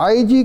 IG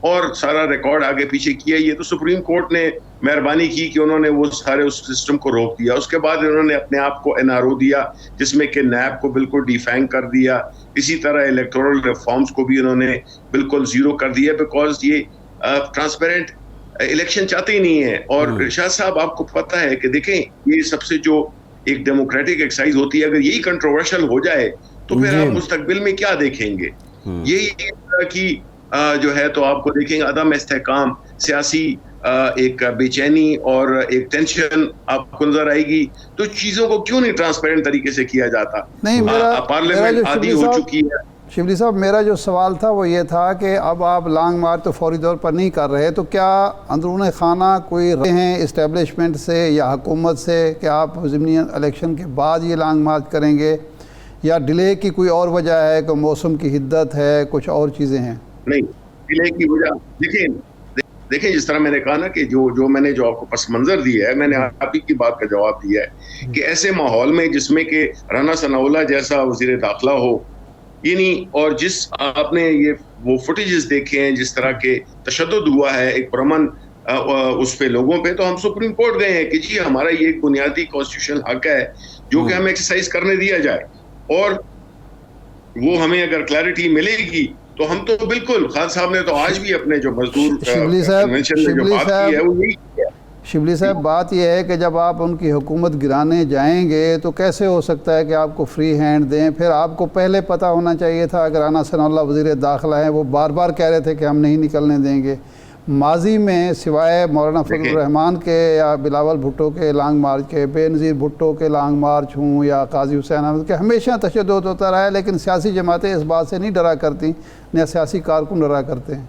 اور سارا record آگے پیچھے کیا. یہ تو سپریم کورٹ نے مہربانی کی کہ انہوں نے وہ سارے اس سسٹم کو روک دیا. اس کے بعد انہوں نے اپنے آپ کو NRO دیا جس میں کہ نیب کو بالکل ڈیفینگ کر دیا. اسی طرح الیکٹورل ریفارمز کو بھی انہوں نے بالکل زیرو کر دیا, بیکاز یہ ٹرانسپیرنٹ الیکشن چاہتے ہی نہیں ہے. اور شاہ صاحب آپ کو پتہ ہے کہ دیکھیں یہ سب سے جو ایک ڈیموکریٹک ایکسرسائز ہوتی ہے, اگر یہی کنٹروورشل ہو جائے تو پھر آپ مستقبل میں کیا دیکھیں گے؟ یہی طرح کی جو ہے تو آپ کو دیکھیں گے عدم استحکام, سیاسی ایک بے چینی اور ایک ٹینشن آپ کو نظر آئے گی. تو چیزوں کو کیوں نہیں ٹرانسپیرنٹ طریقے سے کیا جاتا؟ نہیں, پارلیمنٹ عادی ہو چکی ہے. شبلی صاحب, میرا جو سوال تھا وہ یہ تھا کہ اب آپ لانگ مارچ تو فوری طور پر نہیں کر رہے, تو کیا اندرون خانہ کوئی رہے ہیں اسٹیبلشمنٹ سے یا حکومت سے کہ آپ ضمنی الیکشن کے بعد یہ لانگ مارچ کریں گے, یا ڈیلے کی کوئی اور وجہ ہے کہ موسم کی حدت ہے, کچھ اور چیزیں ہیں؟ نہیں, ڈیلے کی وجہ دیکھیں جس طرح میں نے کہا نا کہ جو میں نے جو آپ کو پس منظر دیا ہے, میں نے آپ ہی کی بات کا جواب دیا ہے کہ ایسے ماحول میں جس میں کہ رانا ثناء اللہ جیسا وزیر داخلہ ہو, یعنی اور جس آپ نے یہ وہ فوٹیجز دیکھے ہیں جس طرح کے تشدد ہوا ہے ایک پرامن اس پہ لوگوں پہ, تو ہم سپریم کورٹ گئے ہیں کہ جی ہمارا یہ ایک بنیادی کانسٹیٹیوشنل حق ہے جو کہ ہمیں ایکسرسائز کرنے دیا جائے, اور وہ ہمیں اگر کلیئرٹی ملے گی تو ہم تو بالکل, خان صاحب نے تو آج بھی اپنے جو مزدور کنونشن میں جو بات کی ہے وہ یہی ہے. شبلی صاحب, بات یہ ہے کہ جب آپ ان کی حکومت گرانے جائیں گے تو کیسے ہو سکتا ہے کہ آپ کو فری ہینڈ دیں؟ پھر آپ کو پہلے پتہ ہونا چاہیے تھا. اگر رانا ثناء اللہ وزیر داخلہ ہیں, وہ بار بار کہہ رہے تھے کہ ہم نہیں نکلنے دیں گے. ماضی میں سوائے مولانا فضل الرحمان کے یا بلاول بھٹو کے لانگ مارچ کے, بے نظیر بھٹو کے لانگ مارچ ہوں یا قاضی حسین احمد کے, ہمیشہ تشدد ہوتا رہا ہے, لیکن سیاسی جماعتیں اس بات سے نہیں ڈرا کرتی, نہ سیاسی کارکن ڈرا کرتے ہیں.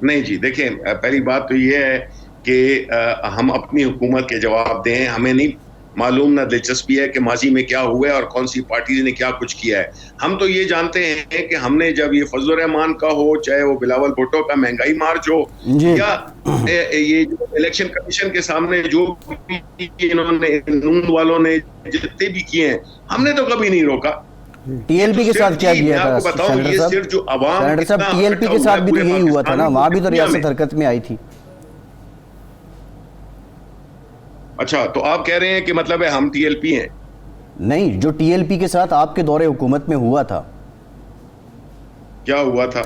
نہیں جی, دیکھیں پہلی بات تو یہ ہے کہ ہم اپنی حکومت کے جواب دیں. ہمیں نہیں معلوم, نہ دلچسپی ہے کہ ماضی میں کیا ہوا ہے اور کون سی پارٹیز نے کیا کچھ کیا ہے. ہم تو یہ جانتے ہیں کہ ہم نے جب یہ فضل الرحمان کا ہو, چاہے وہ بلاول بھٹو کا مہنگائی مارچ ہو, یا یہ جو الیکشن کمیشن کے سامنے جو انہوں نے نون والوں نے جتنے بھی کیے ہیں, ہم نے تو کبھی نہیں روکا. TLP کے ساتھ کیا کیا تھا سینیٹر صاحب؟ TLP کے ساتھ بھی تو یہی ہوا تھا نا, وہاں بھی تو ریاست حرکت میں آئی تھی. اچھا, تو آپ کہہ رہے ہیں کہ مطلب ہے ہم TLP ہیں؟ نہیں, جو TLP کے ساتھ آپ کے دور حکومت میں ہوا تھا, کیا ہوا تھا؟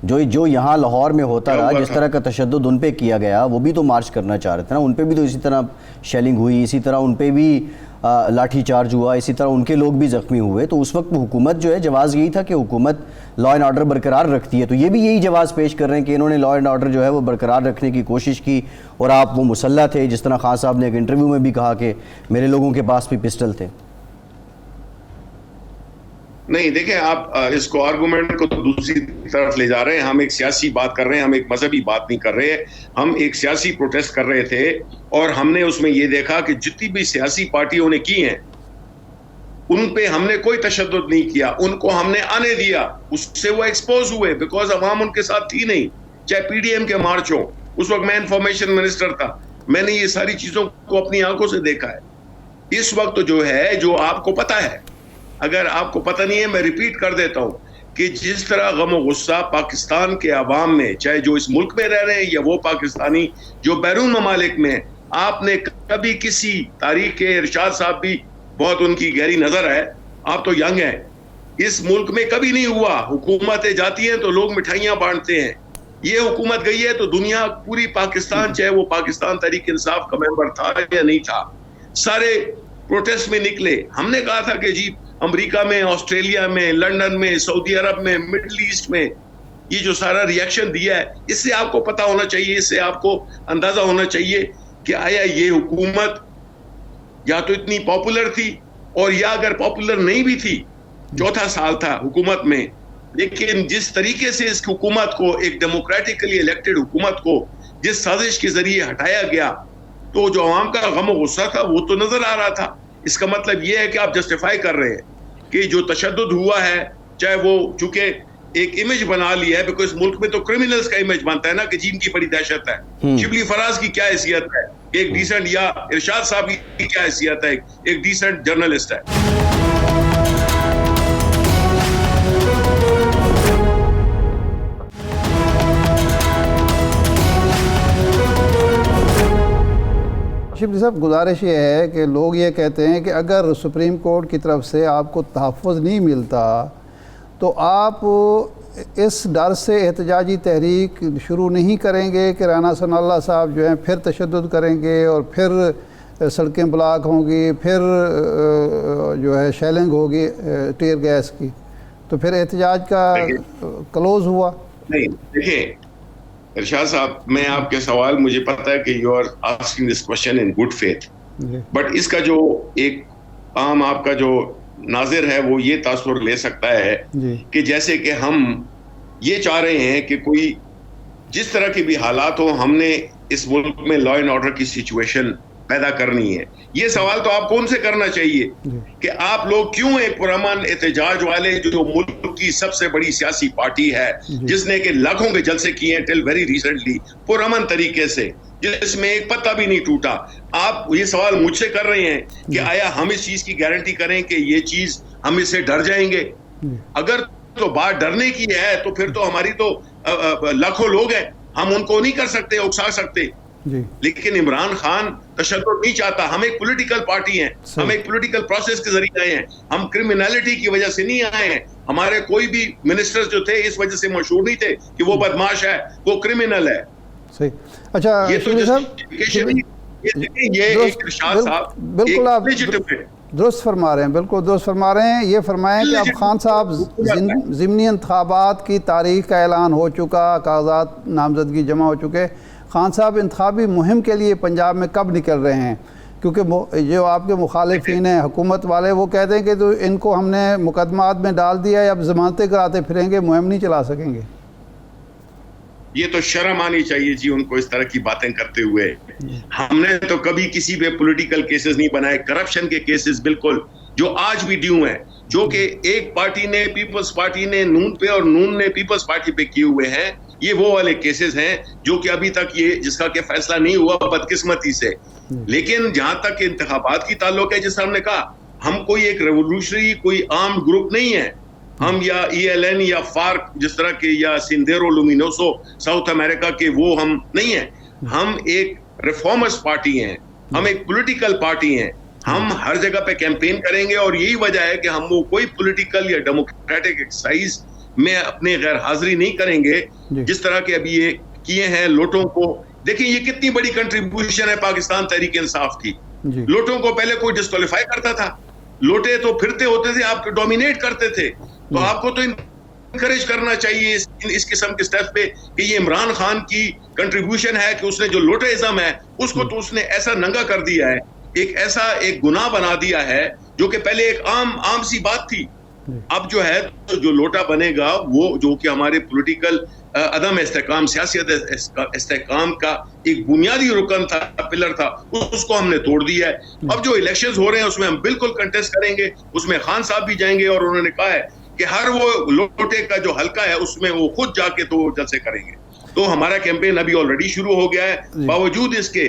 جو یہاں لاہور میں ہوتا رہا, جس طرح کا تشدد ان پہ کیا گیا, وہ بھی تو مارچ کرنا چاہ رہے تھے نا. ان پہ بھی تو اسی طرح شیلنگ ہوئی, اسی طرح ان پہ بھی لاٹھی چارج ہوا, اسی طرح ان کے لوگ بھی زخمی ہوئے. تو اس وقت حکومت جو ہے, جواز یہی تھا کہ حکومت لا اینڈ آرڈر برقرار رکھتی ہے. تو یہ بھی یہی جواز پیش کر رہے ہیں کہ انہوں نے لا اینڈ آرڈر جو ہے وہ برقرار رکھنے کی کوشش کی, اور آپ وہ مسلح تھے, جس طرح خان صاحب نے ایک انٹرویو میں بھی کہا کہ میرے لوگوں کے پاس بھی پسٹل تھے. نہیں, دیکھیں آپ اس کو آرگومنٹ کو دوسری طرف لے جا رہے ہیں. ہم ایک سیاسی بات کر رہے ہیں, ہم ایک مذہبی بات نہیں کر رہے. ہم ایک سیاسی پروٹیسٹ کر رہے تھے, اور ہم نے اس میں یہ دیکھا کہ جتنی بھی سیاسی پارٹیوں نے کی ہیں ان پہ ہم نے کوئی تشدد نہیں کیا. ان کو ہم نے آنے دیا, اس سے وہ ایکسپوز ہوئے, بیکاز عوام ان کے ساتھ تھی نہیں. چاہے PDM کے مارچ ہو, اس وقت میں انفارمیشن منسٹر تھا, میں نے یہ ساری چیزوں کو اپنی آنکھوں سے دیکھا ہے. اس وقت جو ہے, جو آپ کو پتا ہے, اگر آپ کو پتہ نہیں ہے میں ریپیٹ کر دیتا ہوں کہ جس طرح غم و غصہ پاکستان کے عوام میں, چاہے جو اس ملک میں رہ رہے ہیں یا وہ پاکستانی جو بیرون ممالک میں, آپ نے کبھی کسی تاریخ کے, ارشاد صاحب بھی بہت ان کی گہری نظر ہے, آپ تو ینگ ہیں, اس ملک میں کبھی نہیں ہوا. حکومتیں جاتی ہیں تو لوگ مٹھائیاں بانٹتے ہیں. یہ حکومت گئی ہے تو دنیا پوری پاکستان, چاہے وہ پاکستان تحریک انصاف کا ممبر تھا یا نہیں تھا, سارے پروٹیسٹ میں نکلے. ہم نے کہا تھا کہ جی امریکہ میں, آسٹریلیا میں, لنڈن میں, سعودی عرب میں, مڈل ایسٹ میں یہ جو سارا ریئیکشن دیا ہے, اس سے آپ کو پتا ہونا چاہیے, اس سے آپ کو اندازہ ہونا چاہیے کہ آیا یہ حکومت یا تو اتنی پاپولر تھی, اور یا اگر پاپولر نہیں بھی تھی, چوتھا سال تھا حکومت میں, لیکن جس طریقے سے اس حکومت کو, ایک ڈیموکریٹکلی الیکٹڈ حکومت کو جس سازش کے ذریعے ہٹایا گیا, تو جو عوام کا غم و غصہ تھا وہ تو نظر آ رہا تھا. اس کا مطلب یہ ہے کہ آپ جسٹیفائی کر رہے ہیں کہ جو تشدد ہوا ہے, چاہے وہ چونکہ ایک امیج بنا لی ہے, بیکاز ملک میں تو کرمنلز کا امیج بنتا ہے نا کہ جن کی بڑی دہشت ہے. شبلی فراز کی کیا حیثیت ہے, ایک ڈیسنٹ, یا ارشاد صاحب کی کیا حیثیت ہے, ایک ڈیسنٹ جرنلسٹ ہے. شبلی صاحب گزارش یہ ہے کہ لوگ یہ کہتے ہیں کہ اگر سپریم کورٹ کی طرف سے آپ کو تحفظ نہیں ملتا تو آپ اس ڈر سے احتجاجی تحریک شروع نہیں کریں گے کہ رانا ثناء اللہ صاحب جو ہیں پھر تشدد کریں گے اور پھر سڑکیں بلاک ہوں گی، پھر جو ہے شیلنگ ہوگی ٹیئر گیس کی، تو پھر احتجاج کا کلوز ہوا؟ نہیں، دیکھیں ارشاد صاحب، میں آپ کے سوال، مجھے پتا ہے کہ you are asking this question in good faith, but اس کا جو ایک عام آپ کا جو ناظر ہے وہ یہ تاثر لے سکتا ہے کہ جیسے کہ ہم یہ چاہ رہے ہیں کہ کوئی جس طرح کے بھی حالات ہو، ہم نے اس ملک میں لا اینڈ آرڈر کی سچویشن پیدا کرنی ہے. یہ سوال تو آپ کون سے کرنا چاہیے کہ آپ لوگ کیوں ایک پرامن احتجاج والے جو ملک کی سب سے بڑی سیاسی پارٹی ہے، جس نے کہ لاکھوں کے جلسے کیے ہیں ٹل ویری ریسنٹلی پرامن طریقے سے، جس میں ایک پتا بھی نہیں ٹوٹا، آپ یہ سوال مجھ سے کر رہے ہیں کہ آیا ہم اس چیز کی گارنٹی کریں کہ یہ چیز ہم اس سے ڈر جائیں گے؟ اگر تو بات ڈرنے کی ہے تو پھر تو ہماری تو لاکھوں لوگ ہیں، ہم ان کو نہیں کر سکتے، اکسا سکتے. لیکن عمران خان تشدد نہیں چاہتا. ہم ایک پولیٹیکل پارٹی ہیں، ہم ایک پولیٹیکل پروسیس کے ذریعے آئے ہیں، ہم کرمینالٹی کی وجہ سے نہیں آئے ہیں. ہمارے کوئی بھی منسٹر جو تھے اس وجہ سے مشہور نہیں تھے کہ وہ بدماش ہے، وہ کرمینل ہے. صحیح. اچھا بالکل آپ درست فرما رہے ہیں، بالکل درست فرما رہے ہیں. یہ فرمائیں کہ اب خان صاحب ضمنی انتخابات کی تاریخ کا اعلان ہو چکا، کاغذات نامزدگی جمع ہو چکے. خان صاحب انتخابی مہم کے لیے پنجاب میں کب نکل رہے ہیں؟ کیونکہ جو آپ کے مخالفین ہیں حکومت والے، وہ کہتے ہیں کہ تو ان کو ہم نے مقدمات میں ڈال دیا ہے، اب ضمانتیں کراتے پھریں گے، مہم نہیں چلا سکیں گے. یہ تو شرم آنی چاہیے جی ان کو اس طرح کی باتیں کرتے ہوئے. ہم نے تو کبھی کسی پہ پولیٹیکل کیسز نہیں بنائے. کرپشن کے کیسز بالکل جو آج بھی ڈیو ہیں، جو کہ ایک پارٹی نے، پیپلز پارٹی نے نون پہ اور نون نے پیپلز پارٹی پہ کیے ہوئے ہیں، یہ وہ والے کیسز ہیں جو کہ ابھی تک یہ جس کا کہ فیصلہ نہیں ہوا بدقسمتی سے. لیکن جہاں تک انتخابات کی تعلق ہے، جس طرح ہم نے کہا، ہم کوئی ایک ریولوشنری کوئی آرمڈ گروپ نہیں ہے. ہم یا ELN یا فارک جس طرح کے یا سندیرو لومینوسو ساؤتھ امریکہ کے وہ ہم نہیں ہیں. ہم ایک ریفارمرز پارٹی ہیں، ہم ایک پولیٹیکل پارٹی ہیں. ہم ہر جگہ پہ کیمپین کریں گے اور یہی وجہ ہے کہ ہم وہ کوئی پولیٹیکل یا ڈیموکریٹک ایکسرسائز میں اپنے غیر حاضری نہیں کریں گے جس طرح کے ابھی یہ کیے ہیں. لوٹوں کو دیکھیں، یہ کتنی بڑی کنٹریبیوشن ہے پاکستان تحریک انصاف کی. لوٹوں کو پہلے کوئی ڈسکوالیفائی کرتا تھا، لوٹے تو پھرتے ہوتے تھے، آپ ڈومینیٹ کرتے تھے. تو آپ کو تو انکریج کرنا چاہیے اس قسم کے سٹیپ پہ کہ یہ عمران خان کی کنٹریبیوشن ہے کہ اس نے جو لوٹےازم ہے اس کو تو اس نے ایسا ننگا کر دیا ہے، ایک ایسا ایک گناہ بنا دیا ہے جو کہ پہلے ایک عام سی بات تھی. اب جو ہے جو لوٹا بنے گا وہ جو کہ ہمارے پولیٹیکل عدم استحکام، سیاست استحکام کا ایک بنیادی رکن تھا، پلر تھا، اس کو ہم نے توڑ دیا ہے. اب جو الیکشنز ہو رہے ہیں اس میں ہم بالکل کنٹیسٹ کریں گے، اس میں خان صاحب بھی جائیں گے اور انہوں نے کہا ہے کہ ہر وہ لوٹے کا جو حلقہ ہے اس میں وہ خود جا کے تو جلسے کریں گے. تو ہمارا کیمپین ابھی آلریڈی شروع ہو گیا ہے. باوجود اس کے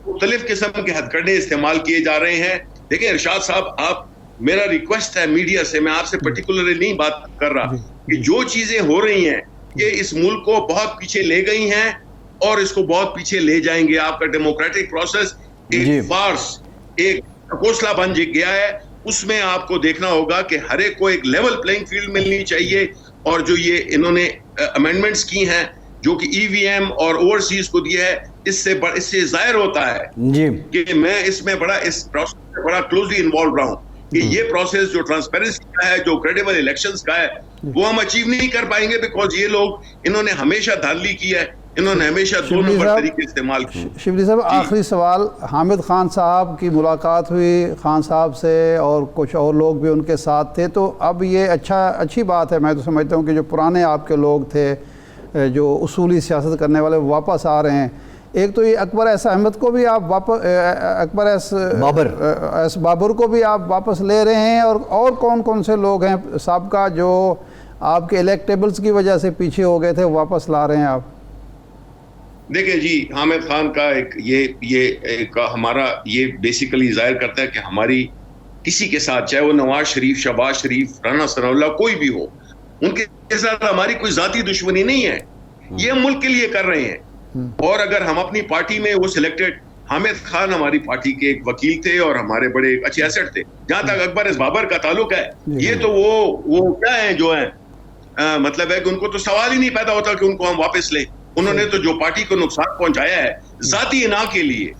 مختلف قسم کے ہتھ کنڈے استعمال کیے جا رہے ہیں. دیکھیں ارشاد صاحب، آپ، میرا ریکویسٹ ہے میڈیا سے، میں آپ سے پرٹیکولرلی نہیں بات کر رہا، کہ جو چیزیں ہو رہی ہیں یہ اس ملک کو بہت پیچھے لے گئی ہیں اور اس کو بہت پیچھے لے جائیں گے. آپ کا ڈیموکریٹک پروسیس ایک فارس، ایک گھوسلا بن گیا ہے. اس میں آپ کو دیکھنا ہوگا کہ ہر ایک کو ایک لیول پلینگ فیلڈ ملنی چاہیے. اور جو یہ انہوں نے امینڈمنٹس کی ہیں جو کہ EVM اور اوورسیز کو دیا ہے، اس سے ظاہر ہوتا ہے کہ میں اس میں اس پروسیس میں بڑا کلوزلی انوالو رہا ہوں کہ یہ پروسیس جو ٹرانسپیرنسی کا ہے، جو کریڈیبل الیکشنز کا ہے، وہ ہم اچیو نہیں کر پائیں گے بیکاز یہ لوگ، انہوں نے ہمیشہ دھاندلی کی ہے، انہوں نے ہمیشہ دو نمبر طریقے استعمال کی. شبلی صاحب آخری سوال، حامد خان صاحب کی ملاقات ہوئی خان صاحب سے اور کچھ اور لوگ بھی ان کے ساتھ تھے، تو اب یہ اچھی بات ہے. میں تو سمجھتا ہوں کہ جو پرانے آپ کے لوگ تھے جو اصولی سیاست کرنے والے واپس آ رہے ہیں. ایک تو یہ اکبر ایس احمد کو بھی آپ واپس، اکبر ایس بابر کو بھی آپ واپس لے رہے ہیں، اور کون سے لوگ ہیں سابقہ جو آپ کے الیکٹیبلز کی وجہ سے پیچھے ہو گئے تھے واپس لا رہے ہیں آپ؟ دیکھیں جی، حامد خان کا ہمارا یہ بیسیکلی ظاہر کرتا ہے کہ ہماری کسی کے ساتھ، چاہے وہ نواز شریف، شہباز شریف، رانا ثناء اللہ، کوئی بھی ہو، ان کے ساتھ ہماری کوئی ذاتی دشمنی نہیں ہے. یہ ہم ملک کے لیے کر رہے ہیں. اور اگر ہم اپنی پارٹی میں وہ سلیکٹڈ حامد خان ہماری پارٹی کے ایک وکیل تھے اور ہمارے بڑے ایک اچھے ایسٹ تھے. جہاں تک اکبر اس بابر کا تعلق ہے, یہ تو وہ کیا ہیں جو ہیں, مطلب ہے کہ ان کو تو سوال ہی نہیں پیدا ہوتا کہ ان کو ہم واپس لیں. انہوں نے تو جو پارٹی کو نقصان پہنچایا ہے ذاتی اناء کے لیے,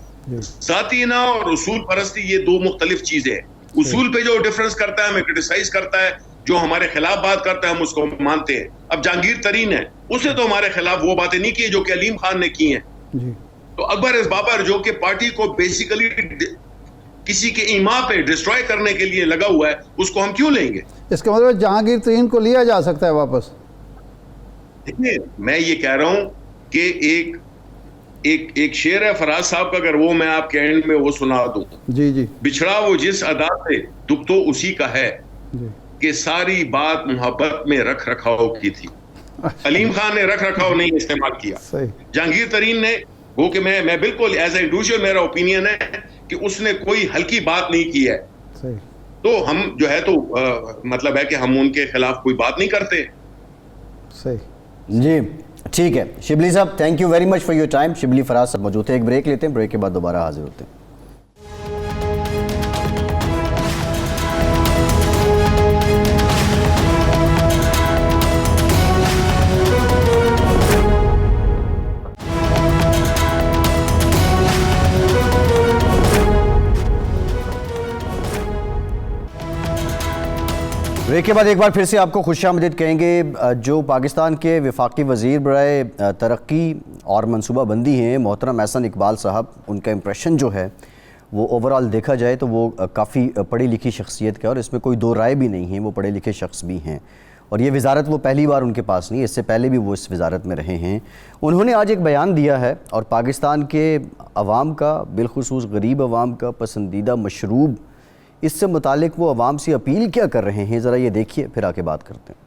ذاتی اناء اور اصول پرستی یہ دو مختلف چیزیں ہیں. اصول پہ جو ڈفرنس کرتا ہے ہمیں کرٹیسائز کرتا ہے, جو ہمارے خلاف بات کرتا ہے ہم اس کو مانتے ہیں. اب جہانگیر ترین ہے, اس نے تو ہمارے خلاف وہ باتیں نہیں کی جو کہ علیم خان نے کی ہیں. تو اکبر اس بابر جو کہ پارٹی کو بیسیکلی کسی کے ایما پہ ڈسٹروائے کرنے کے لیے لگا ہوا ہے, اس کو ہم کیوں لیں گے؟ اس کا مطلب جہانگیر ترین کو لیا جا سکتا ہے واپس. دیکھیے میں یہ کہہ رہا ہوں کہ ایک شعر ہے فراز صاحب کا, اگر وہ میں آپ کے اینڈ میں وہ سنا دوں. جی بچھڑا وہ جس ادا سے دکھ تو اسی کا ہے, کہ ساری بات محبت میں رکھ رکھاؤ کی تھی. علیم خان نے رکھ رکھاؤ نہیں استعمال کیا. جہانگیر ترین نے وہ کہ میں بالکل ایز اے انڈیویجول میرا اوپینین ہے کہ اس نے کوئی ہلکی بات نہیں کی ہے. تو ہم جو ہے تو مطلب ہے کہ ہم ان کے خلاف کوئی بات نہیں کرتے. جی ٹھیک ہے شبلی صاحب, thank you very much for your time. Shibli Faraz صاحب موجود ہیں, ایک بریک لیتے ہیں, بریک کے بعد دوبارہ حاضر ہوتے ہیں. بریک کے بعد ایک بار پھر سے آپ کو خوش آمدید کہیں گے. جو پاکستان کے وفاقی وزیر برائے ترقی اور منصوبہ بندی ہیں محترم احسن اقبال صاحب, ان کا امپریشن جو ہے وہ اوورال دیکھا جائے تو وہ کافی پڑھی لکھی شخصیت کا, اور اس میں کوئی دو رائے بھی نہیں ہے, وہ پڑھے لکھے شخص بھی ہیں. اور یہ وزارت وہ پہلی بار ان کے پاس نہیں, اس سے پہلے بھی وہ اس وزارت میں رہے ہیں. انہوں نے آج ایک بیان دیا ہے اور پاکستان کے عوام کا, بالخصوص غریب عوام کا پسندیدہ مشروب, اس سے متعلق وہ عوام سے اپیل کیا کر رہے ہیں, ذرا یہ دیکھیے پھر آ کے بات کرتے ہیں.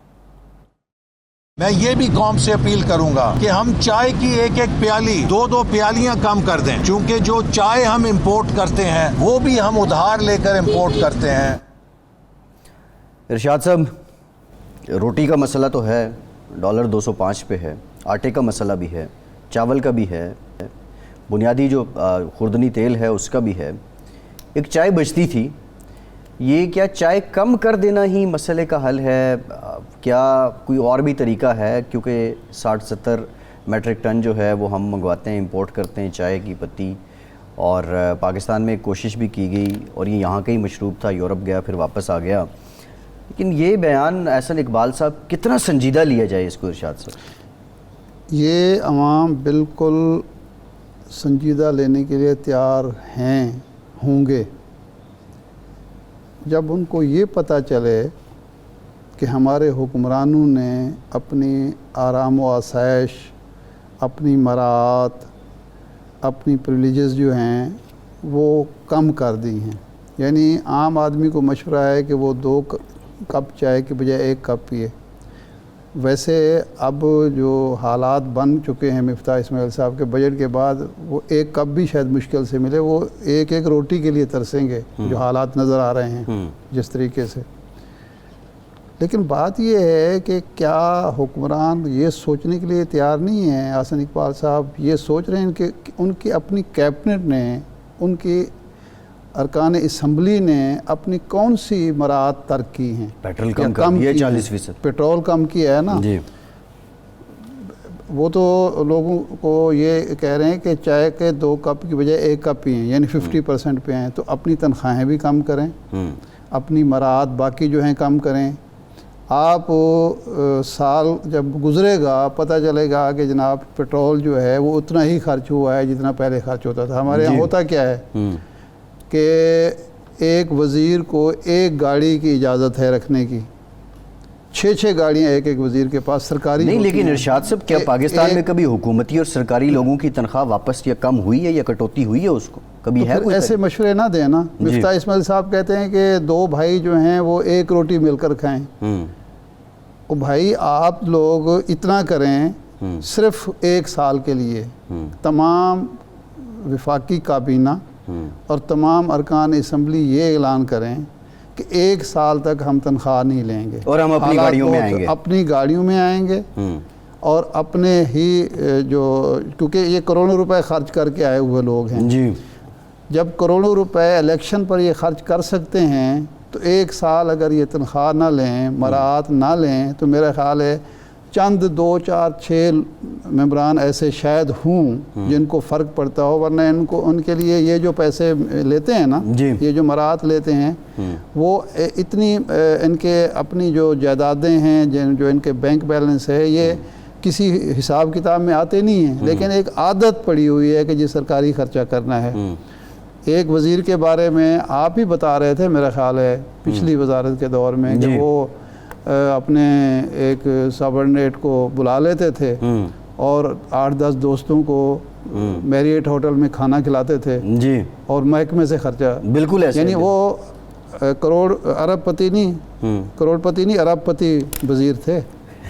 میں یہ بھی قوم سے اپیل کروں گا کہ ہم چائے کی ایک ایک پیالی 2-2 پیالیاں کم کر دیں, چونکہ جو چائے ہم امپورٹ کرتے ہیں وہ بھی ہم ادھار لے کر امپورٹ کرتے ہیں. ارشاد صاحب, روٹی کا مسئلہ تو ہے, ڈالر 205 پہ ہے, آٹے کا مسئلہ بھی ہے, چاول کا بھی ہے, بنیادی جو خوردنی تیل ہے اس کا بھی ہے, ایک چائے بچتی تھی. یہ کیا چائے کم کر دینا ہی مسئلے کا حل ہے, کیا کوئی اور بھی طریقہ ہے؟ کیونکہ 60-70 میٹرک ٹن جو ہے وہ ہم منگواتے ہیں, امپورٹ کرتے ہیں چائے کی پتی, اور پاکستان میں ایک کوشش بھی کی گئی اور یہ یہاں کا ہی مشروب تھا, یورپ گیا پھر واپس آ گیا. لیکن یہ بیان احسن اقبال صاحب کتنا سنجیدہ لیا جائے اس کو ارشاد صاحب؟ یہ عوام بالکل سنجیدہ لینے کے لیے تیار ہوں گے جب ان کو یہ پتہ چلے کہ ہمارے حکمرانوں نے اپنی آرام و آسائش, اپنی مراعات, اپنی پریویلیجز جو ہیں وہ کم کر دی ہیں. یعنی عام آدمی کو مشورہ ہے کہ وہ 2 کپ چائے کے بجائے 1 کپ پیے. ویسے اب جو حالات بن چکے ہیں مفتاح اسماعیل صاحب کے بجٹ کے بعد, وہ 1 کپ بھی شاید مشکل سے ملے, وہ ایک روٹی کے لیے ترسیں گے جو حالات نظر آ رہے ہیں جس طریقے سے. لیکن بات یہ ہے کہ کیا حکمران یہ سوچنے کے لیے تیار نہیں ہیں؟ احسن اقبال صاحب یہ سوچ رہے ہیں کہ ان کی اپنی کیبنٹ نے, ان کی ارکان اسمبلی نے اپنی کون سی مراعات ترک کی ہیں؟ پیٹرول کم کر دیا 40%, پیٹرول کم کیا ہے نا جی. وہ تو لوگوں کو یہ کہہ رہے ہیں کہ چائے کے 2 کپ کی بجائے 1 کپ پئیں, یعنی 50% پہ ہیں. تو اپنی تنخواہیں بھی کم کریں, اپنی مراعات باقی جو ہیں کم کریں. آپ سال جب گزرے گا پتہ چلے گا کہ جناب پیٹرول جو ہے وہ اتنا ہی خرچ ہوا ہے جتنا پہلے خرچ ہوتا تھا. ہمارے یہاں ہوتا کیا ہے کہ ایک وزیر کو 1 گاڑی کی اجازت ہے رکھنے کی, 6 گاڑیاں ایک وزیر کے پاس سرکاری نہیں. لیکن ارشاد صاحب کیا پاکستان میں کبھی حکومتی اور سرکاری لوگوں کی تنخواہ واپس یا کم ہوئی ہے یا کٹوتی ہوئی ہے اس کو کبھی ہے؟ ایسے مشورے نہ دیں نا. مفتاح اسماعیل صاحب کہتے ہیں کہ 2 بھائی جو ہیں وہ 1 روٹی مل کر کھائیں. بھائی آپ لوگ اتنا کریں صرف 1 سال کے لیے, تمام وفاقی کابینہ اور تمام ارکان اسمبلی یہ اعلان کریں کہ 1 سال تک ہم تنخواہ نہیں لیں گے اور ہم اپنی گاڑیوں میں آئیں گے, اپنی گاڑیوں میں آئیں گے اور اپنے ہی جو, کیونکہ یہ کروڑوں روپے خرچ کر کے آئے ہوئے لوگ ہیں جی, جب کروڑوں روپے الیکشن پر یہ خرچ کر سکتے ہیں تو ایک سال اگر یہ تنخواہ نہ لیں، مراعات نہ لیں، تو میرا خیال ہے چند 2 4 6 ممبران ایسے شاید ہوں جن کو فرق پڑتا ہو، ورنہ ان کے لیے یہ جو پیسے لیتے ہیں نا، یہ جو مراعات لیتے ہیں وہ اتنی ان کے اپنی جو جائیدادیں ہیں، جو ان کے بینک بیلنس ہے، یہ کسی حساب کتاب میں آتے نہیں ہیں، لیکن ایک عادت پڑی ہوئی ہے کہ جی سرکاری خرچہ کرنا ہے۔ ایک وزیر کے بارے میں آپ ہی بتا رہے تھے میرا خیال ہے پچھلی وزارت کے دور میں، کہ وہ اپنے ایک سبارڈینیٹ کو بلا لیتے تھے اور 8-10 دوستوں کو میریٹ ہوٹل میں کھانا کھلاتے تھے اور محکمے سے خرچہ، بالکل ایسے، یعنی وہ ارب پتی نہیں ارب پتی وزیر تھے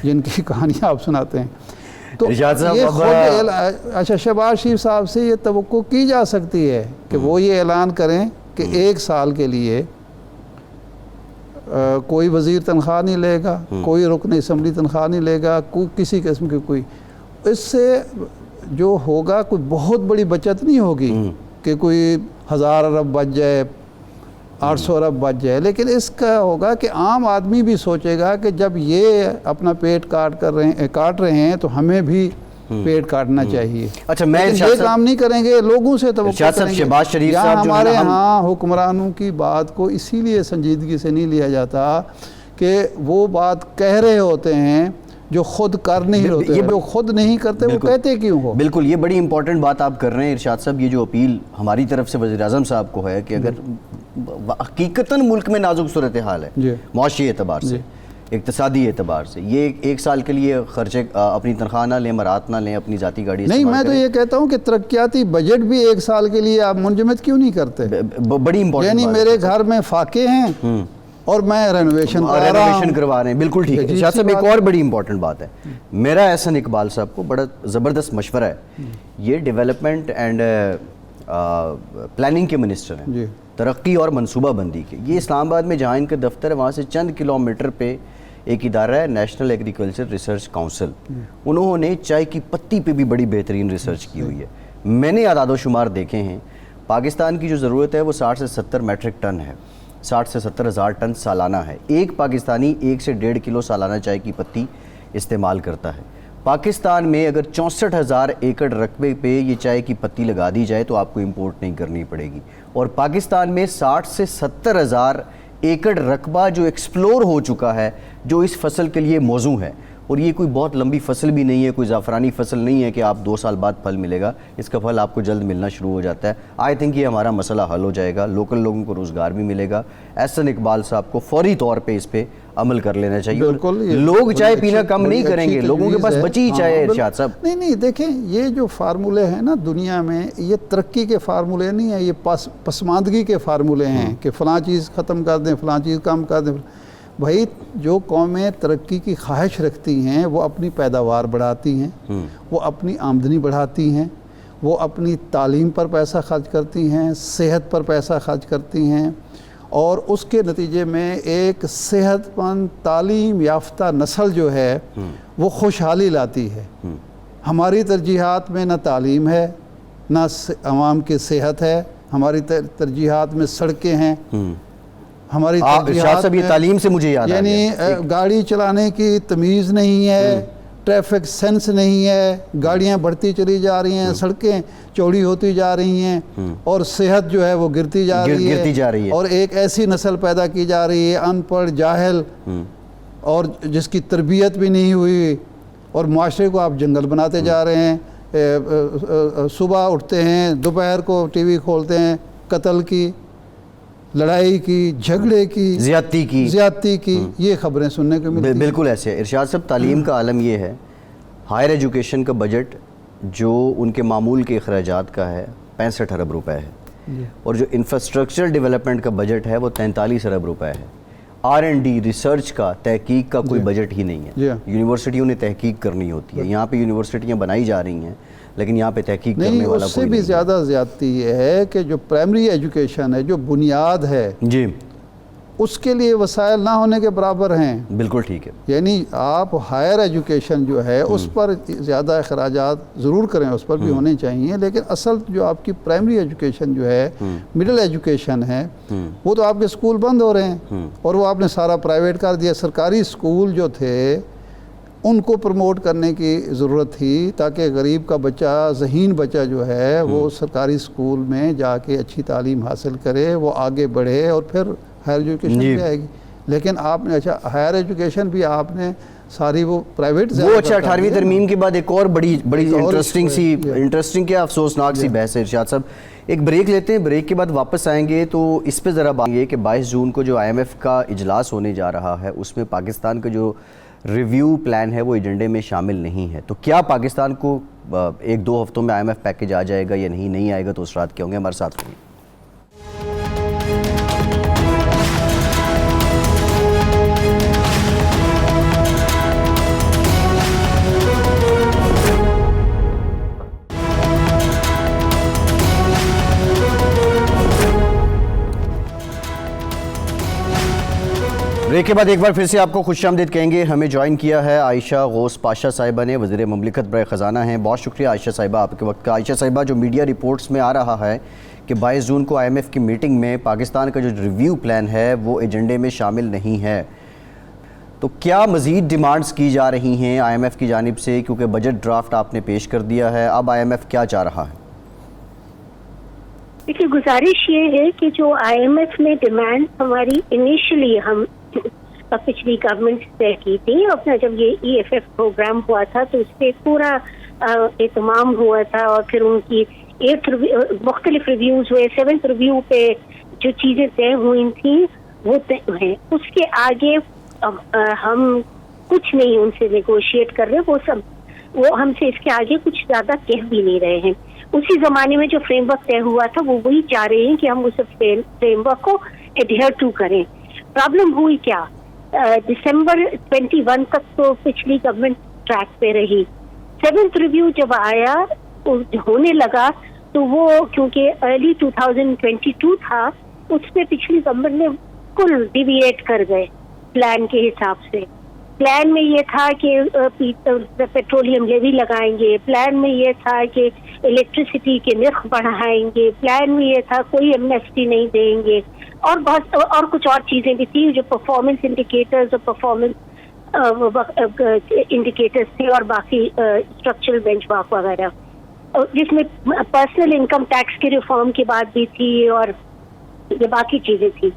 جن کی کہانیاں آپ سناتے ہیں۔ تو یہ خود اچھا شہباز شریف صاحب سے یہ توقع کی جا سکتی ہے کہ وہ یہ اعلان کریں کہ 1 سال کے لیے کوئی وزیر تنخواہ نہیں لے گا، کوئی رکن اسمبلی تنخواہ نہیں لے گا، کسی قسم کی کوئی، اس سے جو ہوگا کوئی بہت بڑی بچت نہیں ہوگی کہ کوئی 1000 ارب بچ جائے، 800 ارب بچ جائے، لیکن اس کا ہوگا کہ عام آدمی بھی سوچے گا کہ جب یہ اپنا پیٹ کاٹ رہے ہیں تو ہمیں بھی پیٹ کاٹنا چاہیے۔ اچھا، میں یہ کام نہیں کریں گے، لوگوں سے توقع کریں گے۔ شہباز شریف یہاں صاحب ہمارے ہاں حکمرانوں کی بات کو اسی لیے سنجیدگی سے نہیں لیا جاتا کہ وہ بات کہہ رہے ہوتے ہیں جو خود کر نہیں ہوتے، جو خود نہیں کرتے وہ کہتے کیوں ہو؟ بالکل، یہ بڑی امپورٹنٹ بات آپ کر رہے ہیں ارشاد صاحب۔ یہ جو اپیل ہماری طرف سے وزیر اعظم صاحب کو ہے کہ اگر حقیقتاً ملک میں نازک صورتحال ہے معاشی اعتبار سے، اقتصادی اعتبار سے، یہ 1 سال کے لیے خرچے اپنی تنخواہ نہ لیں، مراعات نہ لیں، اپنی ذاتی گاڑی نہیں، میں تو یہ کہتا ہوں کہ ترقیاتی بجٹ بھی 1 سال کے لیے آپ منجمد کیوں نہیں کرتے؟ بڑی امپورٹنٹ، یعنی میرے گھر میں فاقے ہیں اور میں رینویشن کروا رہے ہیں، بالکل ٹھیک ہے۔ شاہ صاحب، ایک اور بڑی امپورٹنٹ بات ہے، میرا احسن اقبال صاحب کو بڑا زبردست مشورہ ہے، یہ ڈیولپمنٹ اینڈ پلاننگ کے منسٹر ہیں، ترقی اور منصوبہ بندی کے، یہ اسلام آباد میں جہاں ان کا دفتر ہے وہاں سے چند کلومیٹر پہ ایک ادارہ ہے نیشنل ایگریکلچر ریسرچ کاؤنسل، انہوں نے چائے کی پتی پہ بھی بڑی بہترین ریسرچ کی ہوئی ہے۔ میں نے اعداد و شمار دیکھے ہیں، پاکستان کی جو ضرورت ہے وہ 60 سے 70 میٹرک ٹن ہے، 60 سے 70 ہزار ٹن سالانہ ہے۔ ایک پاکستانی 1 سے 1.5 کلو سالانہ چائے کی پتی استعمال کرتا ہے۔ پاکستان میں اگر 64,000 ایکڑ رقبے پہ یہ چائے کی پتی لگا دی جائے تو آپ کو امپورٹ نہیں کرنی پڑے گی، اور پاکستان میں 60 سے 70,000 ایکڑ رقبہ جو ایکسپلور ہو چکا ہے، جو اس فصل کے لیے موزوں ہے، اور یہ کوئی بہت لمبی فصل بھی نہیں ہے، کوئی زعفرانی فصل نہیں ہے کہ آپ 2 سال بعد پھل ملے گا، اس کا پھل آپ کو جلد ملنا شروع ہو جاتا ہے۔ آئی تھنک یہ ہمارا مسئلہ حل ہو جائے گا، لوکل لوگوں کو روزگار بھی ملے گا۔ احسن اقبال صاحب کو فوری طور پہ اس پہ عمل کر لینا چاہیے، لوگ چائے پینا کم نہیں کریں گے، لوگوں کے پاس بچی چائے ہے ارشاد صاحب۔ نہیں دیکھیں، یہ جو فارمولے ہیں نا دنیا میں، یہ ترقی کے فارمولے نہیں ہیں، یہ پسماندگی کے فارمولے ہیں کہ فلاں چیز ختم کر دیں، فلاں چیز کم کر دیں۔ بھائی جو قومیں ترقی کی خواہش رکھتی ہیں وہ اپنی پیداوار بڑھاتی ہیں، وہ اپنی آمدنی بڑھاتی ہیں، وہ اپنی تعلیم پر پیسہ خرچ کرتی ہیں، صحت پر پیسہ خرچ کرتی ہیں، اور اس کے نتیجے میں ایک صحت مند تعلیم یافتہ نسل جو ہے وہ خوشحالی لاتی ہے۔ ہماری ترجیحات میں نہ تعلیم ہے، نہ عوام کی صحت ہے، ہماری ترجیحات میں سڑکیں ہیں، ہماری ارشاد صاحب یہ تعلیم سے مجھے یاد یعنی گاڑی چلانے کی تمیز نہیں ہے، ٹریفک سینس نہیں ہے، گاڑیاں بڑھتی چلی جا رہی ہیں، سڑکیں چوڑی ہوتی جا رہی ہیں، اور صحت جو ہے وہ گرتی جا رہی ہے، اور ایک ایسی نسل پیدا کی جا رہی ہے ان پڑھ، جاہل، اور جس کی تربیت بھی نہیں ہوئی، اور معاشرے کو آپ جنگل بناتے جا رہے ہیں۔ صبح اٹھتے ہیں، دوپہر کو ٹی وی کھولتے ہیں، قتل کی، لڑائی کی، جھگڑے کی، زیادتی کی یہ خبریں سننے کو ملتی ہیں۔ بالکل ایسے ہے ارشاد صاحب، تعلیم کا عالم یہ ہے، ہائر ایجوکیشن کا بجٹ جو ان کے معمول کے اخراجات کا ہے 65 ارب روپے ہے، اور جو انفراسٹرکچر ڈیولپمنٹ کا بجٹ ہے وہ 43 ارب روپے ہے۔ R&D ریسرچ کا، تحقیق کا کوئی بجٹ ہی نہیں ہے۔ یونیورسٹیوں نے تحقیق کرنی ہوتی ہے، یہاں پہ یونیورسٹیاں بنائی جا رہی ہیں لیکن یہاں پہ تحقیق کرنے والا کوئی نہیں ہے۔ اس سے بھی زیادہ زیادتی یہ ہے کہ جو پرائمری ایجوکیشن ہے، جو بنیاد ہے، اس کے لیے وسائل نہ ہونے کے برابر ہیں. بالکل ٹھیک ہے. یعنی آپ ہائر ایجوکیشن جو ہے اس پر زیادہ اخراجات ضرور کریں, اس پر بھی ہونے چاہیے, لیکن اصل جو آپ کی پرائمری ایجوکیشن جو ہے, مڈل ایجوکیشن ہے, وہ تو آپ کے اسکول بند ہو رہے ہیں اور وہ آپ نے سارا پرائیویٹ کر دیا. سرکاری اسکول جو تھے ان کو پروموٹ کرنے کی ضرورت تھی تاکہ غریب کا بچہ, ذہین بچہ جو ہے وہ سرکاری اسکول میں جا کے اچھی تعلیم حاصل کرے, وہ آگے بڑھے اور پھر ہائر ایجوکیشن بھی آئے گی. لیکن آپ نے اچھا ہائر ایجوکیشن بھی آپ نے ساری وہ پرائیویٹ وہ اچھا 18ویں ترمیم کے بعد ایک اور بڑی انٹرسٹنگ کیا افسوسناک سی بحث ہے. ارشاد صاحب ایک بریک لیتے ہیں, بریک کے بعد واپس آئیں گے تو اس پہ ذرا بات یہ کہ 22 جون کو جو IMF کا اجلاس ہونے جا رہا ہے اس میں پاکستان کا جو ریویو پلان ہے وہ ایجنڈے میں شامل نہیں ہے. تو کیا پاکستان کو 1-2 ہفتوں میں IMF پیکج آ جائے گا یا نہیں آئے گا, تو اثرات کیا ہوں گے؟ ہمارے ساتھ رہیے. بریک کے بعد ایک بار پھر سے آپ کو خوش آمدید کہیں گے. ہمیں جوائن کیا ہے عائشہ غوث پاشا صاحبہ نے, وزیر مملکت برائے خزانہ ہیں. بہت شکریہ عائشہ صاحبہ آپ کے وقت کا. عائشہ صاحبہ جو میڈیا رپورٹس میں آ رہا ہے کہ 22 جون کو IMF کی میٹنگ میں پاکستان کا جو ریویو پلان ہے وہ ایجنڈے میں شامل نہیں ہے, تو کیا مزید ڈیمانڈز کی جا رہی ہیں IMF کی جانب سے, کیونکہ بجٹ ڈرافٹ آپ نے پیش کر دیا ہے, اب IMF کیا چاہ رہا ہے؟ دیکھیے گزارش یہ ہے کہ جو IMF نے ڈیمانڈ ہماری انیشلی ہم پچھلی گورنمنٹ طے کی تھی, اپنا جب یہ EFF پروگرام ہوا تھا تو اس پہ پورا اہتمام ہوا تھا اور پھر ان کی 8 مختلف ریویوز ہوئے, 7th ریویو پہ جو چیزیں طے ہوئی تھیں وہ طے ہیں. اس کے آگے ہم کچھ نہیں ان سے نیگوشیٹ کر رہے, وہ ہم سے اس کے آگے کچھ زیادہ کہہ بھی نہیں رہے ہیں. اسی زمانے میں جو فریم ورک طے ہوا تھا وہ وہی چاہ رہے ہیں کہ ہم اس فریم ورک کو ایڈہر ٹو کریں. پرابلم ہوئی کیا, دسمبر 21 تک تو پچھلی گورنمنٹ ٹریک پہ رہی. 7th ریویو جب آیا ہونے لگا تو وہ کیونکہ ارلی 2022 تھا, اس میں پچھلی گورنمنٹ نے کل ڈیویٹ کر گئے پلان کے حساب سے. پلان میں یہ تھا کہ پیٹرولیم لیوی لگائیں گے, پلان میں یہ تھا کہ الیکٹریسٹی کے نرخ بڑھائیں گے, پلان میں یہ تھا کوئی ایمنیسٹی نہیں دیں گے, اور بہت اور کچھ اور چیزیں بھی تھیں جو پرفارمنس انڈیکیٹرز اور پرفارمنس انڈیکیٹرز تھے, اور باقی اسٹرکچرل بینچ مارک وغیرہ, جس میں پرسنل انکم ٹیکس کی ریفارم کی بات بھی تھی اور یہ باقی چیزیں تھیں.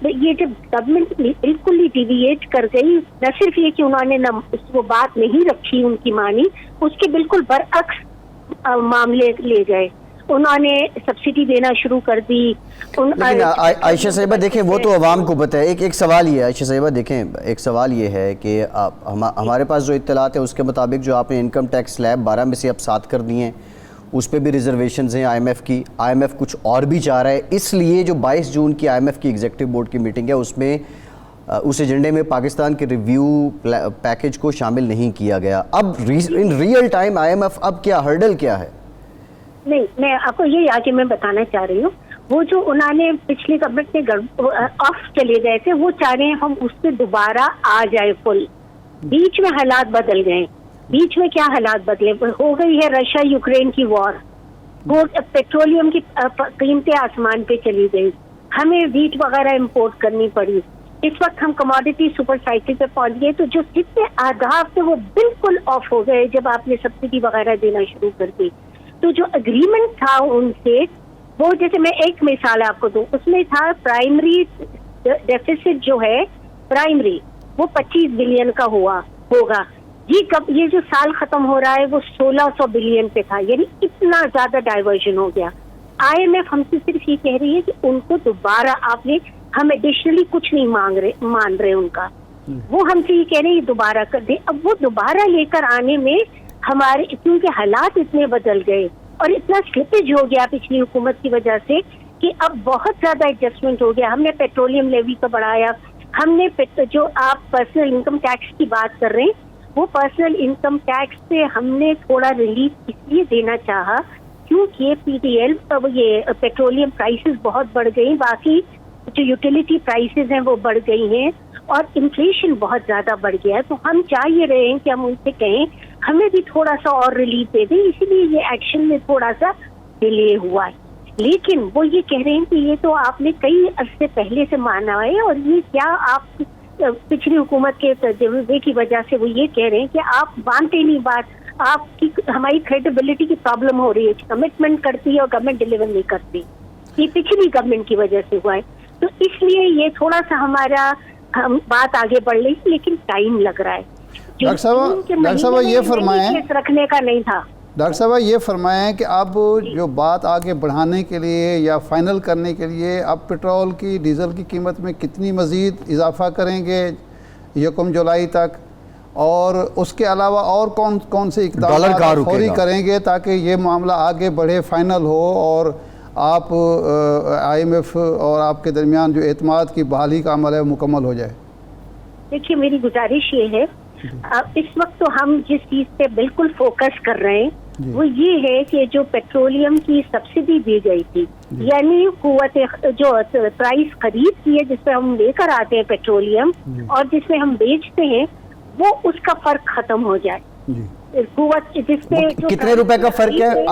یہ جب گورنمنٹ بالکل ہی ڈیویٹ کر گئی, نہ صرف یہ کہ انہوں نے وہ بات نہیں رکھی ان کی مانی, اس کے بالکل برعکس معاملے لے گئے. انہوں نے سبسڈی دینا شروع کر دی. لیکن عائشہ صاحبہ دیکھیں وہ تو عوام کو پتہ ہے. ایک سوال یہ ہے عائشہ صاحبہ, دیکھیں ایک سوال یہ ہے کہ ہمارے پاس جو اطلاعات ہیں اس کے مطابق جو آپ نے انکم ٹیکس سلیب 12 میں سے اب 7 کر دی ہیں, اس پہ بھی ریزرویشنز ہیں IMF کی. IMF کچھ اور بھی چاہ رہا ہے, اس لیے جو 22 جون کی IMF کی ایگزیکٹو بورڈ کی میٹنگ ہے اس میں اس ایجنڈے میں پاکستان کے ریویو پیکج کو شامل نہیں کیا گیا. اب ان ریئل ٹائم IMF اب کیا ہرڈل کیا ہے؟ نہیں, میں آپ کو یہ آگے میں بتانا چاہ رہی ہوں, وہ جو انہوں نے پچھلی گورنمنٹ میں آف چلے گئے تھے وہ چاہ رہے ہیں ہم اس سے دوبارہ آ جائے فل. بیچ میں حالات بدل گئے. بیچ میں کیا حالات بدلے, ہو گئی ہے رشیا یوکرین کی وار, وہ پیٹرولیم کی قیمتیں آسمان پہ چلی گئی, ہمیں ویٹ وغیرہ امپورٹ کرنی پڑی. اس وقت ہم کموڈیٹی سپر سائیکل پہ پہنچ گئے, تو جو جتنے آداب تھے وہ بالکل آف ہو گئے جب آپ نے سبسڈی وغیرہ دینا شروع کر دی. تو جو اگریمنٹ تھا ان سے, وہ جیسے میں ایک مثال آپ کو دوں, اس میں تھا پرائمری ڈیفیسٹ جو ہے پرائمری وہ 25 بلین کا ہوگا. یہ جو سال ختم ہو رہا ہے وہ 1600 بلین پہ تھا, یعنی اتنا زیادہ ڈائیورژن ہو گیا. IMF ہم سے صرف یہ کہہ رہی ہے کہ ان کو دوبارہ آپ نے, ہم ایڈیشنلی کچھ نہیں مان رہے ان کا, وہ ہم سے یہ کہہ رہے ہیں دوبارہ کر دیں. اب وہ دوبارہ لے کر آنے میں ہمارے, کیونکہ حالات اتنے بدل گئے اور اتنا سلپیج ہو گیا پچھلی حکومت کی وجہ سے کہ اب بہت زیادہ ایڈجسٹمنٹ ہو گیا. ہم نے پیٹرولیم لیوی کا بڑھایا, ہم نے جو آپ پرسنل انکم ٹیکس کی بات کر رہے ہیں وہ پرسنل انکم ٹیکس سے ہم نے تھوڑا ریلیف اس لیے دینا چاہا کیونکہ PDL یہ پیٹرولیم پرائسز بہت بڑھ گئی. باقی جو یوٹیلیٹی پرائسز ہیں وہ بڑھ گئی ہیں اور انفلیشن بہت زیادہ بڑھ گیا ہے. تو ہم چاہ یہ رہے ہیں کہ ہم ان سے کہیں ہمیں بھی تھوڑا سا اور ریلیف دے دیں, اسی لیے یہ ایکشن میں تھوڑا سا ڈیلے ہوا ہے. لیکن وہ یہ کہہ رہے ہیں کہ یہ تو آپ نے کئی عرصے پہلے سے مانا ہے, اور یہ کیا آپ پچھلی حکومت کے تجربے کی وجہ سے وہ یہ کہہ رہے ہیں کہ آپ مانتے نہیں بات, آپ کی ہماری کریڈیبلٹی کی پرابلم ہو رہی ہے, کمٹمنٹ کرتی ہے اور گورنمنٹ ڈلیور نہیں کرتی. یہ پچھلی گورنمنٹ کی وجہ سے ہوا ہے. تو اس لیے یہ تھوڑا سا ہمارا بات آگے بڑھ رہی ہے, لیکن ٹائم لگ رہا ہے. ڈاکٹر صاحب یہ فرمائیں, رکھنے کا نہیں تھا. ڈاکٹر صاحب یہ فرمائیں کہ اب جو بات آگے بڑھانے کے لیے یا فائنل کرنے کے لیے اب پٹرول کی ڈیزل کی قیمت میں کتنی مزید اضافہ کریں گے 1 جولائی تک, اور اس کے علاوہ اور کون سے اقدامات فوری کریں گے تاکہ یہ معاملہ آگے بڑھے, فائنل ہو, اور آپ IMF اور آپ کے درمیان جو اعتماد کی بحالی کا عمل ہے مکمل ہو جائے؟ دیکھیے میری گزارش یہ ہے, اس وقت تو ہم جس چیز پہ بالکل فوکس کر رہے ہیں وہ یہ ہے کہ جو پیٹرولیم کی سبسڈی دی گئی تھی, یعنی قوت جو پرائس خرید کی ہے جس پہ ہم لے کر آتے ہیں پیٹرولیم اور جس میں ہم بیچتے ہیں, وہ اس کا فرق ختم ہو جائے. قوت جس پہ کتنے روپے کا فرق ہے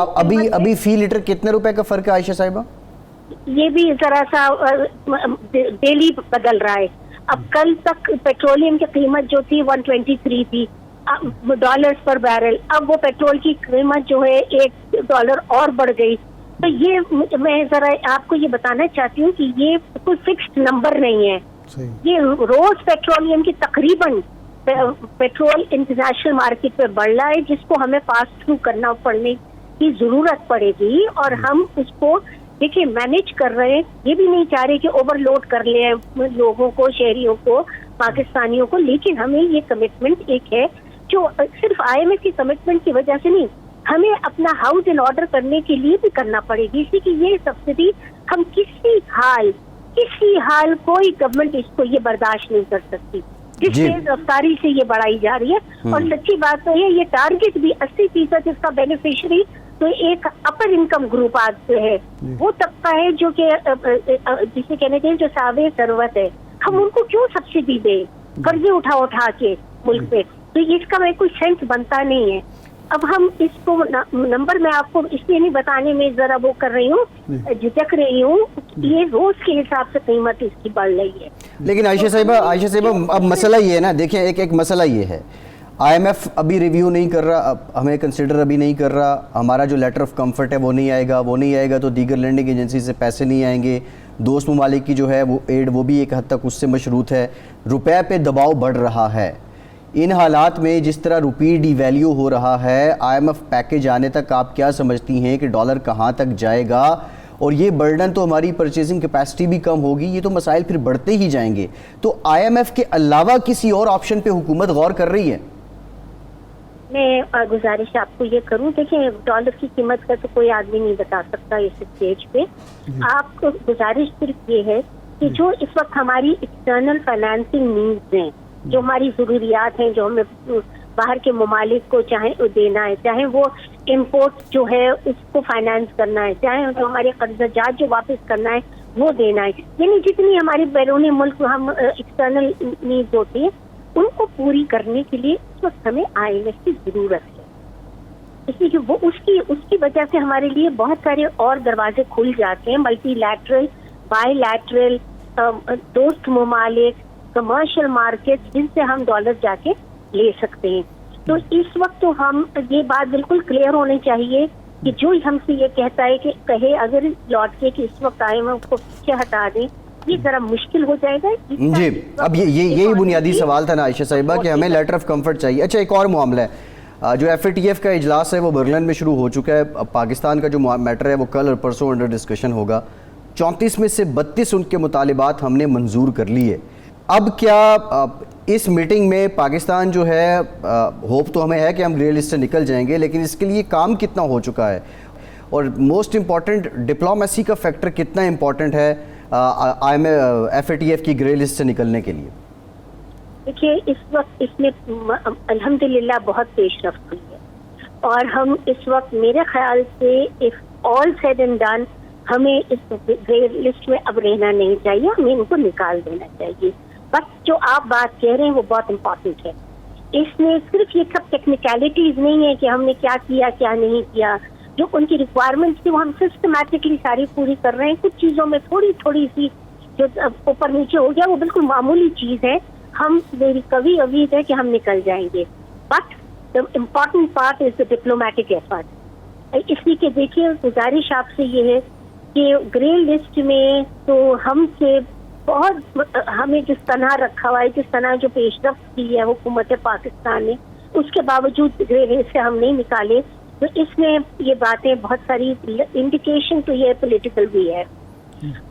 ابھی فی لیٹر کتنے روپے کا فرق ہے عائشہ صاحبہ؟ یہ بھی ذرا سا ڈیلی بدل رہا ہے. اب کل تک پیٹرولیم کی قیمت جو تھی 123 تھی ڈالرز پر بیرل, اب وہ پیٹرول کی قیمت جو ہے $1 اور بڑھ گئی. تو یہ میں ذرا آپ کو یہ بتانا چاہتی ہوں کہ یہ کوئی فکسڈ نمبر نہیں ہے. یہ روز پیٹرولیم کی تقریباً پیٹرول انٹرنیشنل مارکیٹ پہ بڑھ رہا ہے, جس کو ہمیں پاس تھرو کرنا پڑنے کی ضرورت پڑے گی, اور ہم اس کو دیکھیں مینیج کر رہے ہیں. یہ بھی نہیں چاہ رہے کہ اوور لوڈ کر لیں لوگوں کو, شہریوں کو, پاکستانیوں کو, لیکن ہمیں یہ کمٹمنٹ ایک ہے جو صرف IMF کی کمٹمنٹ کی وجہ سے نہیں, ہمیں اپنا ہاؤس ان آرڈر کرنے کے لیے بھی کرنا پڑے گی. اسی کی یہ سبسڈی ہم کسی حال کوئی گورنمنٹ اس کو یہ برداشت نہیں کر سکتی, جس تیز رفتاری سے یہ بڑھائی جا رہی ہے. اور سچی بات تو ہے, یہ ٹارگٹ بھی 80% اس کا بینیفیشری تو ایک اپر انکم گروپ آج ہے, وہ طبقہ ہے جو کہ جسے کہنے چاہیے جو صاحب ثروت ہے. ہم ان کو کیوں سبسڈی دیں قرضے اٹھا کے ملک پہ؟ تو اس کا میں کوئی سینس بنتا نہیں ہے. اب ہم اس کو نمبر میں آپ کو اس لیے نہیں بتانے میں ذرا وہ کر رہی ہوں, جھجک رہی ہوں, یہ روز کے حساب سے قیمت اس کی بڑھ رہی ہے. لیکن عائشہ صاحبہ اب مسئلہ یہ ہے نا, دیکھیں ایک مسئلہ یہ ہے, IMF ابھی ریویو نہیں کر رہا, ہمیں کنسیڈر ابھی نہیں کر رہا, ہمارا جو لیٹر آف کمفرٹ ہے وہ نہیں آئے گا تو دیگر لینڈنگ ایجنسی سے پیسے نہیں آئیں گے. دوست ممالک کی جو ہے وہ ایڈ وہ بھی ایک حد تک اس سے مشروط ہے. روپے پہ دباؤ بڑھ رہا ہے. ان حالات میں جس طرح روپی ڈی ویلیو ہو رہا ہے, IMF پیکج آنے تک آپ کیا سمجھتی ہیں کہ ڈالر کہاں تک جائے گا؟ اور یہ برڈن تو ہماری پرچیزنگ کیپیسٹی بھی کم ہوگی, یہ تو مسائل پھر بڑھتے ہی جائیں گے. تو IMF کے علاوہ کسی اور آپشن پہ حکومت غور کر رہی ہے؟ میں گزارش آپ کو یہ کروں, دیکھیں ڈالر کی قیمت کا تو کوئی آدمی نہیں بتا سکتا اس اسٹیج پہ. آپ کو گزارش صرف یہ ہے کہ جو اس وقت ہماری ایکسٹرنل فائنینسنگ نیڈز ہیں, جو ہماری ضروریات ہیں, جو ہمیں باہر کے ممالک کو چاہے دینا ہے, چاہے وہ امپورٹ جو ہے اس کو فائنانس کرنا ہے, چاہے جو ہمارے قرضہ جات جو واپس کرنا ہے وہ دینا ہے, یعنی جتنی ہماری بیرونی ملک ہم ایکسٹرنل نیڈز ہوتی ہیں ان کو پوری کرنے کے لیے اس وقت ہمیں IMF کی ضرورت ہے. اس لیے وہ اس کی وجہ سے ہمارے لیے بہت سارے اور دروازے کھل جاتے ہیں, ملٹی لیٹرل, بائی لیٹرل, دوست ممالک, کمرشل مارکیٹ, جن سے ہم ڈالر جا کے لے سکتے ہیں. تو اس وقت تو ہم یہ بات بالکل کلیئر ہونی چاہیے کہ جو ہم سے یہ کہتا ہے کہ کہے اگر لوٹ کے کہ اس وقت IMF کو پیچھے ہٹا دیں, یہ ذرا مشکل ہو جائے گا. جی اب یہی بنیادی سوال تھا نا عائشہ صاحبہ کہ ہمیں لیٹر آف کمفرٹ چاہیے. اچھا ایک اور معاملہ ہے, جو FATF کا اجلاس ہے وہ برلن میں شروع ہو چکا ہے. پاکستان کا جو میٹر ہے وہ کل اور پرسوں انڈر ڈسکشن ہوگا. 34 میں سے 32 ان کے مطالبات ہم نے منظور کر لیے. اب کیا اس میٹنگ میں پاکستان جو ہے, ہوپ تو ہمیں ہے کہ ہم گرے لسٹ سے نکل جائیں گے, لیکن اس کے لیے کام کتنا ہو چکا ہے, اور موسٹ امپورٹنٹ ڈپلومیسی کا فیکٹر کتنا امپورٹنٹ ہے FATF کی گرے لسٹ سے نکلنے کے لیے؟ دیکھیے اس وقت اس میں الحمدللہ بہت پیش رفت ہوئی ہے, اور ہم اس وقت میرے خیال سے if all said and done ہمیں اس گرے لسٹ میں اب رہنا نہیں چاہیے, ہمیں ان کو نکال دینا چاہیے. بٹ جو آپ بات کہہ رہے ہیں وہ بہت امپورٹنٹ ہے. اس میں صرف یہ سب ٹیکنیکلٹیز نہیں ہے کہ ہم نے کیا کیا کیا نہیں کیا. جو ان کی ریکوائرمنٹس تھی وہ ہم سسٹمیٹکلی ساری پوری کر رہے ہیں. کچھ چیزوں میں تھوڑی تھوڑی سی جو اوپر نیچے ہو گیا وہ بالکل معمولی چیز ہے. ہم میری کبھی امید ہے کہ ہم نکل جائیں گے. But the important part is the diplomatic effort. اس لیے کہ دیکھیے گزارش آپ سے یہ ہے کہ گرے لسٹ میں تو ہم سے بہت ہمیں جس طرح رکھا ہوا ہے, جس طرح جو پیش رفت کی ہے حکومت پاکستان نے, اس کے باوجود گرے لسٹ سے ہم نہیں نکالے. تو اس میں یہ باتیں بہت ساری انڈیکیشن تو یہ پولیٹیکل بھی ہے,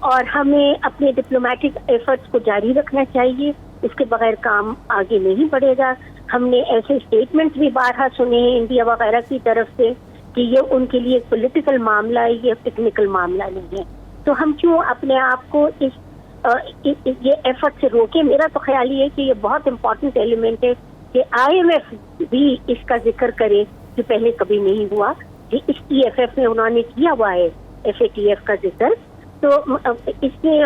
اور ہمیں اپنے ڈپلومیٹک ایفرٹس کو جاری رکھنا چاہیے. اس کے بغیر کام آگے نہیں بڑھے گا. ہم نے ایسے اسٹیٹمنٹس بھی بارہا سنے ہیں انڈیا وغیرہ کی طرف سے کہ یہ ان کے لیے ایک پولیٹیکل معاملہ ہے, یہ ٹیکنیکل معاملہ نہیں ہے. تو ہم کیوں اپنے آپ کو یہ ایفرٹ سے روکیں. میرا تو خیال یہ ہے کہ یہ بہت امپورٹنٹ ایلیمنٹ ہے کہ IMF بھی اس کا ذکر کرے جو پہلے کبھی نہیں ہوا. اس EFF میں انہوں نے کیا ہوا ہے FATF کا ذکر. تو اس میں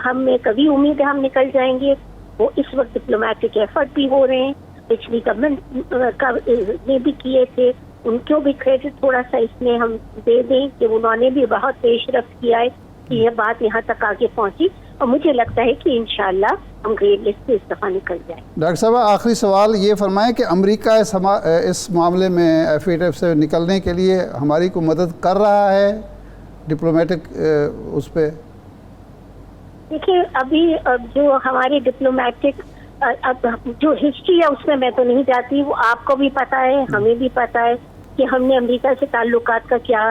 ہمیں کبھی امید ہے ہم نکل جائیں گے. وہ اس وقت ڈپلومیٹک ایفرٹ بھی ہو رہے ہیں, پچھلی گورنمنٹ نے بھی کیے تھے, ان کو بھی کریڈٹ تھوڑا سا اس میں ہم دے دیں کہ انہوں نے بھی بہت پیش رفت کیا ہے کہ یہ بات یہاں تک آگے پہنچی. اور مجھے لگتا ہے کہ انشاءاللہ ہم گرے لسٹ سے اس دفعہ نکل جائیں. ڈاکٹر صاحب آخری سوال یہ فرمائیں کہ امریکہ اس معاملے میں FATF سے نکلنے کے لیے ہماری کو مدد کر رہا ہے ڈپلومیٹک اس پہ؟ دیکھیے ابھی جو ہماری ڈپلومیٹک جو ہسٹری ہے اس میں میں تو نہیں جاتی. وہ آپ کو بھی پتہ ہے, ہمیں بھی پتہ ہے کہ ہم نے امریکہ سے تعلقات کا کیا,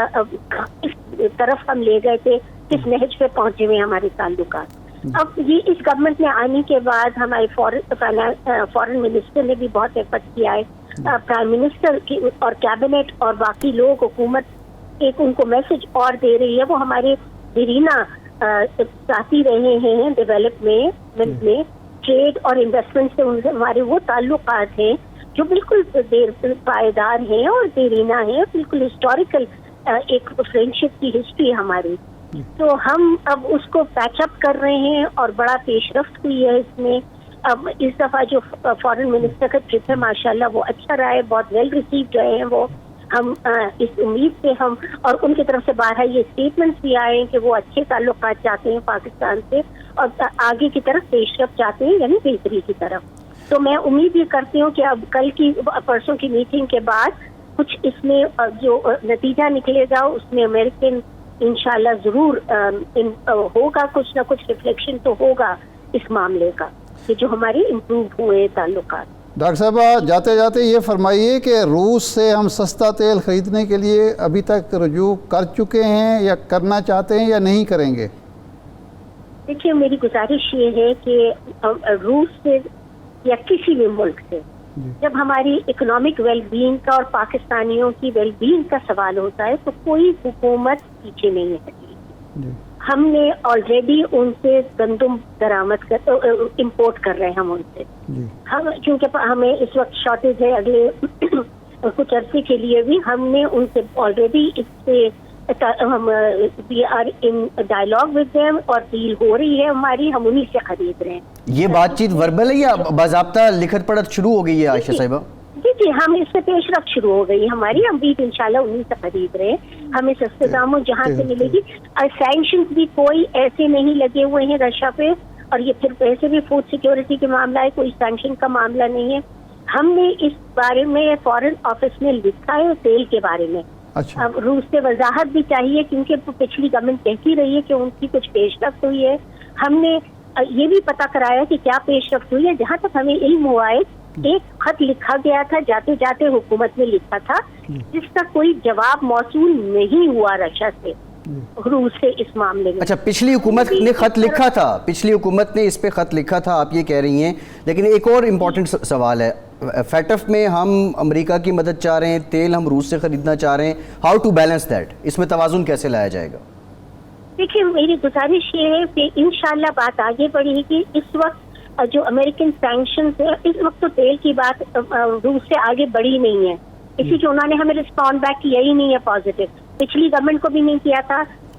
کس طرف ہم لے گئے تھے, کس نہج پہ پہنچے ہوئے ہمارے تعلقات. اب یہ اس گورنمنٹ میں آنے کے بعد ہمارے فارن منسٹر نے بھی بہت ایفرٹ کیا ہے. پرائم منسٹر اور کیبنٹ اور باقی لوگ, حکومت ایک ان کو میسج اور دے رہی ہے. وہ ہمارے دیرینہ ساتھی رہے ہیں ڈیولپمنٹ میں, ٹریڈ اور انویسٹمنٹ سے ہمارے وہ تعلقات ہیں جو بالکل پائیدار ہیں اور دیرینہ ہیں, بالکل ہسٹوریکل ایک فرینڈشپ کی ہسٹری ہے ہماری. تو ہم اب اس کو پیچ اپ کر رہے ہیں اور بڑا پیش رفت ہوئی ہے اس میں. اب اس دفعہ جو فارن منسٹر کا ٹرپ ہے ماشاءاللہ وہ اچھا رہا ہے, بہت ویل ریسیوڈ رہے ہیں وہ. ہم اس امید سے ہم, اور ان کی طرف سے باہر یہ اسٹیٹمنٹس بھی آئے ہیں کہ وہ اچھے تعلقات چاہتے ہیں پاکستان سے اور آگے کی طرف پیش رفت چاہتے ہیں, یعنی بہتری کی طرف. تو میں امید یہ کرتی ہوں کہ اب کل کی پرسوں کی میٹنگ کے بعد کچھ اس میں جو نتیجہ نکلے گا اس میں امریکن انشاءاللہ ضرور ہوگا, کچھ نہ کچھ ریفلیکشن تو ہوگا اس معاملے کا کہ جو ہمارے امپروو ہوئے تعلقات. ڈاکٹر صاحبہ جاتے جاتے یہ فرمائیے کہ روس سے ہم سستا تیل خریدنے کے لیے ابھی تک رجوع کر چکے ہیں یا کرنا چاہتے ہیں یا نہیں کریں گے؟ دیکھیے میری گزارش یہ ہے کہ روس سے یا کسی بھی ملک سے جب ہماری اکنامک ویل بینگ کا اور پاکستانیوں کی ویل بینگ کا سوال ہوتا ہے تو کوئی حکومت پیچھے نہیں ہے. ہم نے آلریڈی ان سے گندم درآمد امپورٹ کر رہے ہیں ہم ان سے. ہم چونکہ ہمیں اس وقت شارٹیج ہے اگلے کچھ عرصے کے لیے بھی, ہم نے ان سے آلریڈی اس سے ہم we are in dialogue with them اور ڈیل ہو رہی ہے ہماری, ہم انہیں سے خرید رہے ہیں. یہ بات چیت وربل ہے یا باضابطہ لکھت پڑھت شروع ہو گئی ہے عائشہ صاحبہ؟ جی ہم اس سے پیش رفت شروع ہو گئی ہماری. ہم بھی انشاءاللہ انہیں سے خرید رہے ہیں, ہمیں سستے داموں جہاں سے ملے گی. اور سینکشنز بھی کوئی ایسے نہیں لگے ہوئے ہیں رشیا پہ, اور یہ پھر ویسے بھی فوڈ سیکیورٹی کے معاملہ ہے, کوئی سینکشن کا معاملہ نہیں ہے. ہم نے اس بارے میں فارن آفس میں لکھا ہے تیل کے بارے میں. اب روس سے وضاحت بھی چاہیے کیونکہ پچھلی گورنمنٹ کہتی رہی ہے کہ ان کی کچھ پیش رفت ہوئی ہے. ہم نے یہ بھی پتہ کرایا کہ کیا پیش رفت ہوئی ہے. جہاں تک ہمیں علم ہوا ہے ایک خط لکھا گیا تھا جاتے جاتے حکومت میں لکھا تھا جس کا کوئی جواب موصول نہیں ہوا رشیا سے روس سے اس معاملے میں. اچھا پچھلی حکومت نے خط لکھا تھا, پچھلی حکومت نے اس پہ خط لکھا تھا آپ یہ کہہ رہی ہیں, لیکن ایک اور امپورٹنٹ سوال ہے. فیٹف میں ہم امریکہ کی مدد چاہ رہے ہیں, تیل ہم روس سے خریدنا چاہ رہے ہیں, ہاؤ ٹو بیلنس دیٹ, اس میں توازن کیسے لایا جائے گا؟ دیکھیے میری گزارش یہ ہے کہ انشاءاللہ بات آگے بڑھے گی. اس وقت جو امریکن سینکشنز ہے اس وقت تو تیل کی بات روس سے آگے بڑھی نہیں ہے, اسی لیے انہوں نے ہمیں رسپونڈ بیک کیا ہی نہیں ہے پازیٹیو. پچھلی گورنمنٹ کو بھی نہیں کیا تھا,